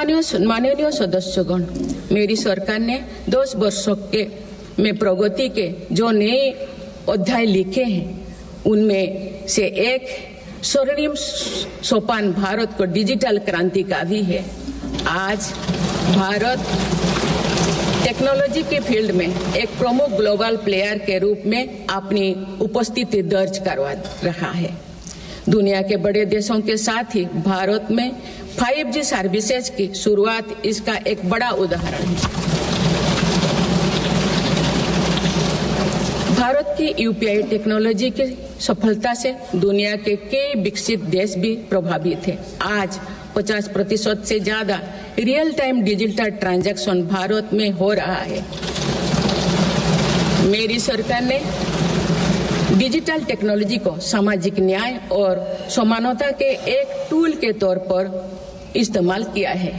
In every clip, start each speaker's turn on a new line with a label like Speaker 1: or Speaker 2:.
Speaker 1: माननीय सदस्यगण, मेरी सरकार ने 10 वर्षों में प्रगति के जो नए अध्याय लिखे हैं, उनमें से एक स्वर्णिम सोपान भारत को डिजिटल क्रांति का भी है। आज भारत टेक्नोलॉजी के फील्ड में एक प्रमुख ग्लोबल प्लेयर के रूप में अपनी उपस्थिति दर्ज करवा रहा है। दुनिया के बड़े देशों के साथ ही भारत में 5G सर्विसेज की शुरुआत इसका एक बड़ा उदाहरण है। भारत की यूपीआई टेक्नोलॉजी की सफलता से दुनिया के कई विकसित देश भी प्रभावित हैं। आज 50% से ज्यादा real time digital transaction Bharat में हो रहा है। मेरी सरकार ने डिजिटल टेक्नोलॉजी को सामाजिक न्याय और समानता के एक टूल के तौर पर इस्तेमाल किया है।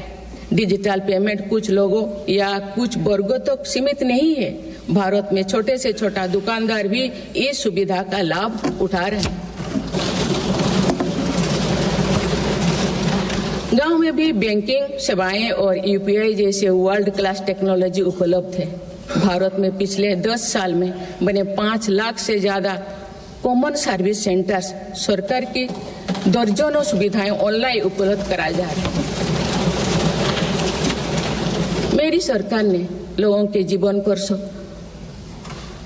Speaker 1: डिजिटल पेमेंट कुछ लोगों या कुछ वर्गों तक सीमित नहीं है। भारत में छोटे से छोटा दुकानदार भी इस सुविधा का लाभ उठा रहे हैं। गांव में भी बैंकिंग सेवाएं और यूपीआई जैसे वर्ल्ड क्लास टेक्नोलॉजी उपलब्ध है। भारत में पिछले 10 साल में बने 5 लाख से ज्यादा कॉमन सर्विस सेंटर्स सरकार की दर्जनों सुविधाएं ऑनलाइन उपलब्ध कराई जा रही हैं। मेरी सरकार ने लोगों के जीवन पर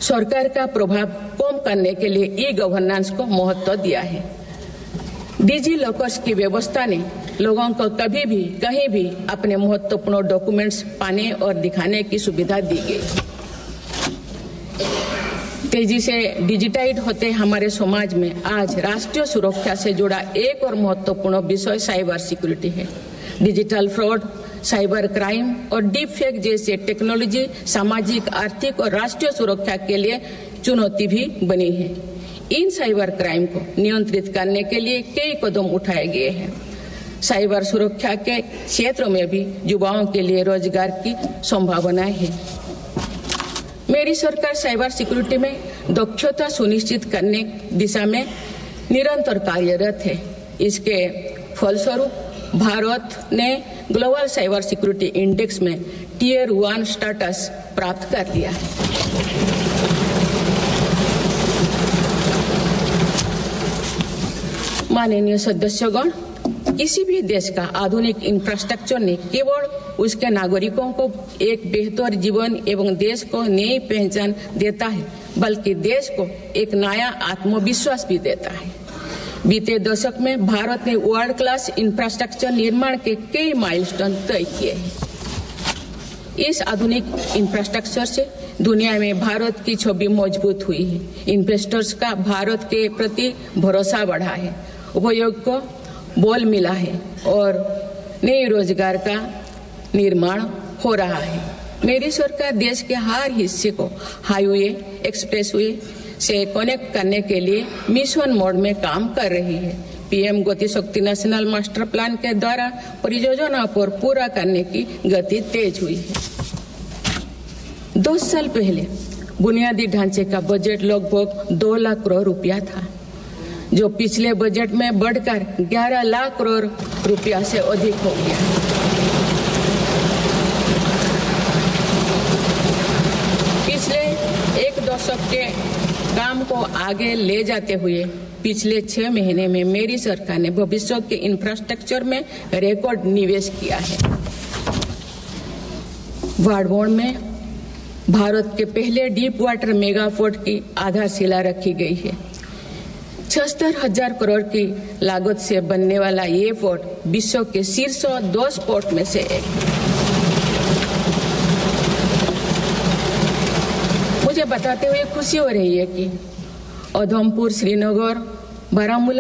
Speaker 1: सरकार का प्रभाव कम करने के लिए ई गवर्नेंस को महत्व दिया है। डिजी लॉकर्स की व्यवस्था ने लोगों को कभी भी कहीं भी अपने महत्वपूर्ण डॉक्यूमेंट्स पाने और दिखाने की सुविधा दी गई। तेजी से डिजिटाइज होते हमारे समाज में आज राष्ट्रीय सुरक्षा से जुड़ा एक और महत्वपूर्ण विषय साइबर सिक्योरिटी है। डिजिटल फ्रॉड, साइबर क्राइम और डीप फेक जैसे टेक्नोलॉजी सामाजिक, आर्थिक और राष्ट्रीय सुरक्षा के लिए चुनौती भी बनी है। इन साइबर क्राइम को नियंत्रित करने के लिए कई कदम उठाए गए हैं। साइबर सुरक्षा के क्षेत्र में भी युवाओं के लिए रोजगार की संभावनाएं हैं। मेरी सरकार साइबर सिक्योरिटी में दक्षता सुनिश्चित करने दिशा में निरंतर कार्यरत है। इसके फलस्वरूप भारत ने ग्लोबल साइबर सिक्योरिटी इंडेक्स में टियर 1 स्टेटस प्राप्त कर लिया है। माननीय सदस्यगण, किसी भी देश का आधुनिक इंफ्रास्ट्रक्चर ने केवल उसके नागरिकों को एक बेहतर जीवन एवं देश को नई पहचान देता है, बल्कि देश को एक नया आत्मविश्वास भी देता है। बीते दशक में भारत ने वर्ल्ड क्लास इंफ्रास्ट्रक्चर निर्माण के कई माइलस्टोन तय किए हैं। इस आधुनिक इंफ्रास्ट्रक्चर से दुनिया में भारत की छवि मजबूत हुई है। इन्वेस्टर्स का भारत के प्रति भरोसा बढ़ा है, उपयोग को बल मिला है और नए रोजगार का निर्माण हो रहा है। मेरी सरकार देश के हर हिस्से को हाईवे, एक्सप्रेसवे से कनेक्ट करने के लिए मिशन मोड में काम कर रही है। पीएम गति शक्ति नेशनल मास्टर प्लान के द्वारा परियोजना पर पूरा करने की गति तेज हुई है। 10 साल पहले बुनियादी ढांचे का बजट लगभग 2 लाख करोड़ रुपया था, जो पिछले बजट में बढ़कर 11 लाख करोड़ रुपया से अधिक हो गया। पिछले एक दशक के काम को आगे ले जाते हुए पिछले 6 महीने में मेरी सरकार ने भविष्य के इंफ्रास्ट्रक्चर में रिकॉर्ड निवेश किया है। वाडवोन में भारत के पहले डीप वाटर मेगा पोर्ट की आधारशिला रखी गई है। 76,000 करोड़ की लागत से बनने वाला ये पोर्ट विश्व के शीर्ष 10 पोर्ट में से एक। मुझे बताते हुए खुशी हो रही है कि उधमपुर, श्रीनगर, बारामूला